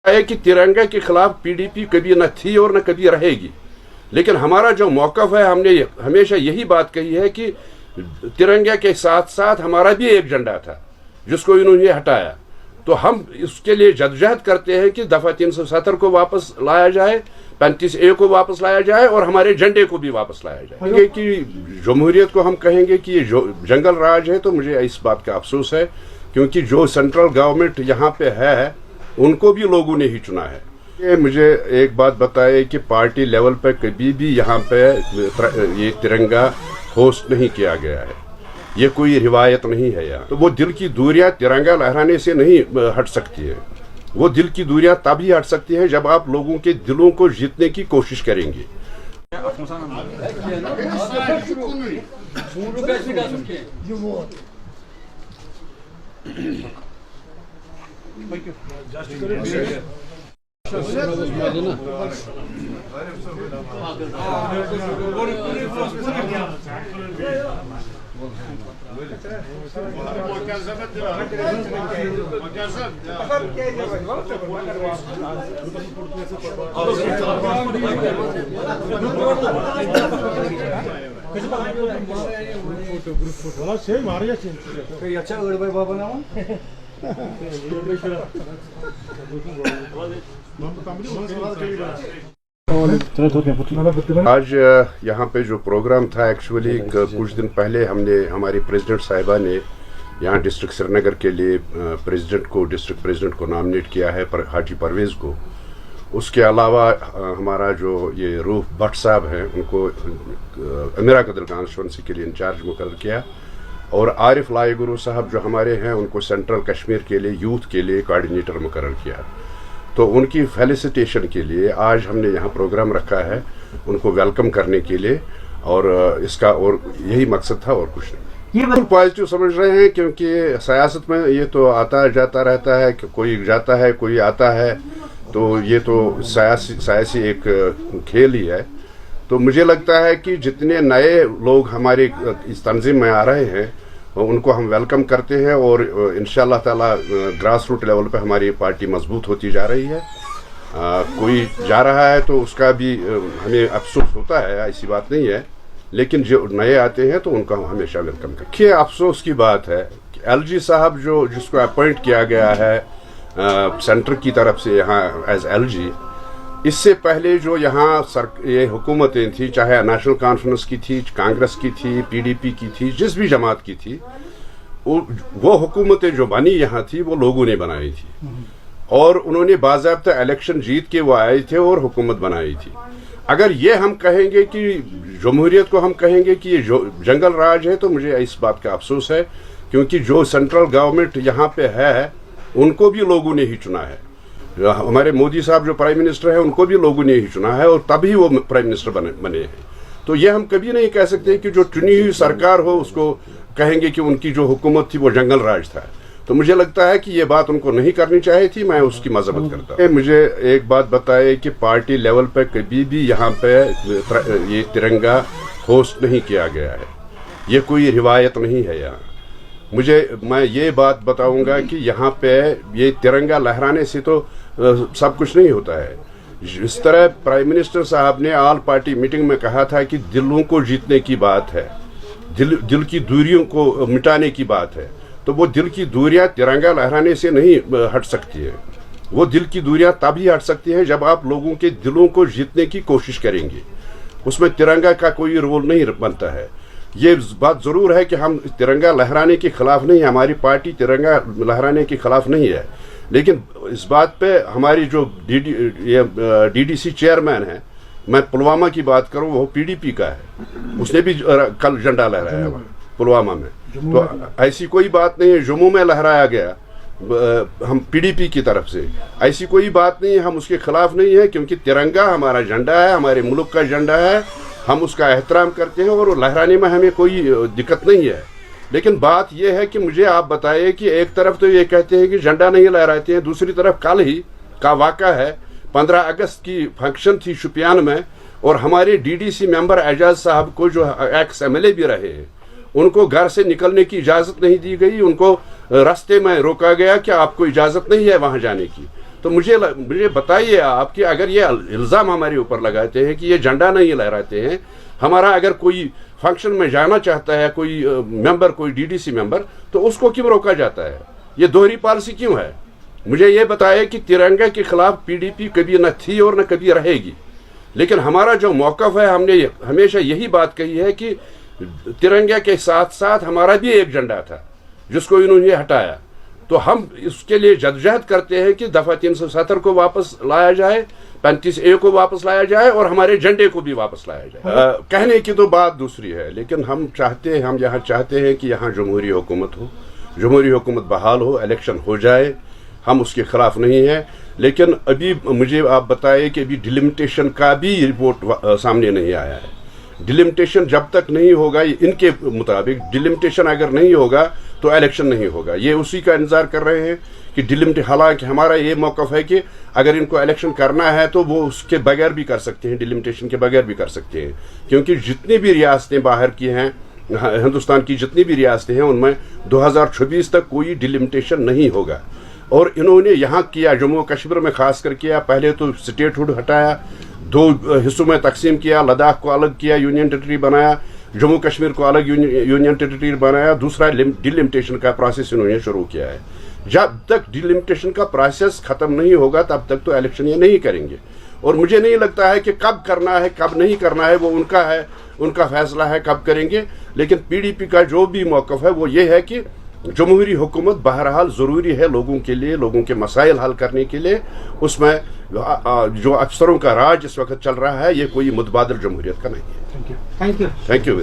है कि तिरंगा के खिलाफ पीडीपी कभी न थी और न कभी रहेगी, लेकिन हमारा जो मौक़िफ़ है, हमने हमेशा यही बात कही है कि तिरंगा के साथ साथ हमारा भी एक झंडा था जिसको इन्होंने हटाया। तो हम इसके लिए जदोजहद करते हैं कि दफ़ा 370 को वापस लाया जाए, 35A को वापस लाया जाए और हमारे झंडे को भी वापस लाया जाए। कि जमहूरियत को हम कहेंगे कि ये जंगल राज है, तो मुझे इस बात का अफसोस है, क्योंकि जो सेंट्रल गवर्नमेंट यहाँ पे है उनको भी लोगों ने ही चुना है। ये मुझे एक बात बताए कि पार्टी लेवल पे कभी भी यहाँ पे ये तिरंगा होस्ट नहीं किया गया है, ये कोई रिवायत नहीं है यहाँ। तो वो दिल की दूरियां तिरंगा लहराने से नहीं हट सकती है, वो दिल की दूरियां तभी हट सकती है जब आप लोगों के दिलों को जीतने की कोशिश करेंगे। आज यहाँ पे जो प्रोग्राम था, एक्चुअली कुछ दिन पहले हमने हमारी प्रेसिडेंट साहिबा ने यहाँ डिस्ट्रिक्ट श्रीनगर के लिए डिस्ट्रिक्ट प्रेसिडेंट को नॉमिनेट किया है, हाजी परवेज़ को। उसके अलावा हमारा जो ये रूफ भट्ट साहब हैं, उनको अमीरा कदर कॉन्स्टिट्यूंसी के लिए इंचार्ज मुकर्रर किया, और आरिफ लाई गुरु साहब जो हमारे हैं उनको सेंट्रल कश्मीर के लिए यूथ के लिए कोऑर्डिनेटर मुकर्रर किया। तो उनकी फेलिसिटेशन के लिए आज हमने यहाँ प्रोग्राम रखा है, उनको वेलकम करने के लिए, और इसका और यही मकसद था और कुछ नहीं। ये बिल्कुल पॉजिटिव समझ रहे हैं, क्योंकि सियासत में ये तो आता जाता रहता है, कोई जाता है कोई आता है, तो ये तो सियासी एक खेल ही है। तो मुझे लगता है कि जितने नए लोग हमारे इस तंजीम में आ रहे हैं उनको हम वेलकम करते हैं, और इंशाअल्लाह ताला ग्रास रूट लेवल पे हमारी पार्टी मजबूत होती जा रही है। कोई जा रहा है तो उसका भी हमें अफसोस होता है, ऐसी बात नहीं है, लेकिन जो नए आते हैं तो उनका हम हमेशा वेलकम करते हैं। अफसोस की बात है कि LG साहब जिसको अपॉइंट किया गया है सेंटर की तरफ से यहाँ एज LG, इससे पहले जो यहाँ ये हुकूमतें थी, चाहे नेशनल कॉन्फ्रेंस की थी, कांग्रेस की थी, PDP की थी, जिस भी जमात की थी, वो हुकूमतें जो बनी यहाँ थी वो लोगों ने बनाई थी, और उन्होंने बाज़ाब्ता इलेक्शन जीत के वो आए थे और हुकूमत बनाई थी। अगर ये हम कहेंगे कि जमहूरियत को हम कहेंगे कि ये जंगल राज है, तो मुझे इस बात का अफसोस है, क्योंकि जो सेंट्रल गवर्नमेंट यहाँ पे है उनको भी लोगों ने ही चुना है। हमारे मोदी साहब जो प्राइम मिनिस्टर है उनको भी लोगों ने ही चुना है, और तभी वो प्राइम मिनिस्टर बने हैं। तो ये हम कभी नहीं कह सकते कि जो चुनी हुई सरकार हो उसको कहेंगे कि उनकी जो हुकूमत थी वो जंगल राज था। तो मुझे लगता है कि ये बात उनको नहीं करनी चाहिए थी, मैं उसकी मजम्मत करता हूँ। मुझे एक बात बताए कि पार्टी लेवल पे कभी भी यहाँ पे ये तिरंगा होस्ट नहीं किया गया है, ये कोई रिवायत नहीं है यहाँ। मैं ये बात बताऊंगा कि यहाँ पे ये तिरंगा लहराने से तो सब कुछ नहीं होता है। जिस तरह प्राइम मिनिस्टर साहब ने ऑल पार्टी मीटिंग में कहा था कि दिलों को जीतने की बात है, दिल की दूरियों को मिटाने की बात है, तो वो दिल की दूरियां तिरंगा लहराने से नहीं हट सकती है। वो दिल की दूरियां तभी हट सकती है जब आप लोगों के दिलों को जीतने की कोशिश करेंगे, उसमें तिरंगा का कोई रोल नहीं बनता है। ये बात ज़रूर है कि हम तिरंगा लहराने के खिलाफ नहीं, हमारी पार्टी तिरंगा लहराने के खिलाफ नहीं है, लेकिन इस बात पे हमारी जो DDC चेयरमैन है, मैं पुलवामा की बात करूं, वो PDP का है, उसने भी कल झंडा लहराया वहाँ पुलवामा में। तो ऐसी कोई बात नहीं है, जम्मू में लहराया गया हम PDP की तरफ से, ऐसी कोई बात नहीं है, हम उसके खिलाफ नहीं है, क्योंकि तिरंगा हमारा झंडा है, हमारे मुल्क का झंडा है, हम उसका एहतराम करते हैं और लहराने में हमें कोई दिक्कत नहीं है। लेकिन बात यह है कि मुझे आप बताइए कि एक तरफ तो ये कहते हैं कि झंडा नहीं लहराते हैं, दूसरी तरफ कल ही का वाक़ा है, 15 अगस्त की फंक्शन थी शुपियान में, और हमारे DDC मेंबर एजाज साहब को, जो एक्स MLA भी रहे हैं, उनको घर से निकलने की इजाज़त नहीं दी गई, उनको रास्ते में रोका गया कि आपको इजाज़त नहीं है वहाँ जाने की। تو مجھے بتائیے آپ کہ اگر یہ الزام ہمارے اوپر لگاتے ہیں کہ یہ جھنڈا نہیں لہراتے ہیں، ہمارا اگر کوئی فنکشن میں جانا چاہتا ہے کوئی ممبر، کوئی ڈی ڈی سی ممبر، تو اس کو کیوں روکا جاتا ہے؟ یہ دوہری پالیسی کیوں ہے؟ مجھے یہ بتائے کہ ترنگا کے خلاف پی ڈی پی کبھی نہ تھی اور نہ کبھی رہے گی، لیکن ہمارا جو موقف ہے، ہم نے ہمیشہ یہی بات کہی ہے کہ ترنگا کے ساتھ ساتھ ہمارا بھی ایک جھنڈا تھا جس کو انہوں نے ہٹایا، تو ہم اس کے لیے جدوجہد کرتے ہیں کہ دفعہ 370 کو واپس لایا جائے، 35A کو واپس لایا جائے اور ہمارے جھنڈے کو بھی واپس لایا جائے۔ کہنے کی تو بات دوسری ہے، لیکن ہم یہاں چاہتے ہیں کہ یہاں جمہوری حکومت ہو، جمہوری حکومت بحال ہو، الیکشن ہو جائے، ہم اس کے خلاف نہیں ہیں، لیکن ابھی مجھے آپ بتائیں کہ ابھی ڈیلیمیٹیشن کا بھی رپورٹ سامنے نہیں آیا ہے۔ ڈیلیمیٹیشن جب تک نہیں ہوگا، ان کے مطابق ڈیلیمیٹیشن اگر نہیں ہوگا تو الیکشن نہیں ہوگا۔ یہ اسی کا انتظار کر رہے ہیں کہ حالانکہ ہمارا یہ موقف ہے کہ اگر ان کو الیکشن کرنا ہے تو وہ اس کے بغیر بھی کر سکتے ہیں، ڈیلیمیٹیشن کے بغیر بھی کر سکتے ہیں، کیونکہ جتنی بھی ریاستیں باہر کی ہیں، ہندوستان کی جتنی بھی ریاستیں ہیں، ان میں 2026 تک کوئی ڈیلیمیٹیشن نہیں ہوگا۔ اور انہوں نے یہاں کیا، جموں و کشمیر میں خاص کر کیا، پہلے تو اسٹیٹ ہوڈ ہٹایا، 2 حصوں میں تقسیم کیا، لداخ کو الگ کیا، یونین ٹیریٹری بنایا، جموں کشمیر کو الگ یونین ٹیریٹری بنایا، دوسرا ڈیلیمیٹیشن کا پروسیس انہوں نے شروع کیا ہے۔ جب تک ڈیلیمیٹیشن کا پروسیس ختم نہیں ہوگا تب تک تو الیکشن یہ نہیں کریں گے، اور مجھے نہیں لگتا ہے کہ کب کرنا ہے کب نہیں کرنا ہے، وہ ان کا فیصلہ ہے کب کریں گے، لیکن پی ڈی پی کا جو بھی موقف ہے وہ یہ ہے کہ جمہوری حکومت بہرحال ضروری ہے لوگوں کے لیے، لوگوں کے مسائل حل کرنے کے لیے۔ اس میں جو افسروں کا راج اس وقت چل رہا ہے، یہ کوئی متبادل جمہوریت کا نہیں ہے۔ Thank you.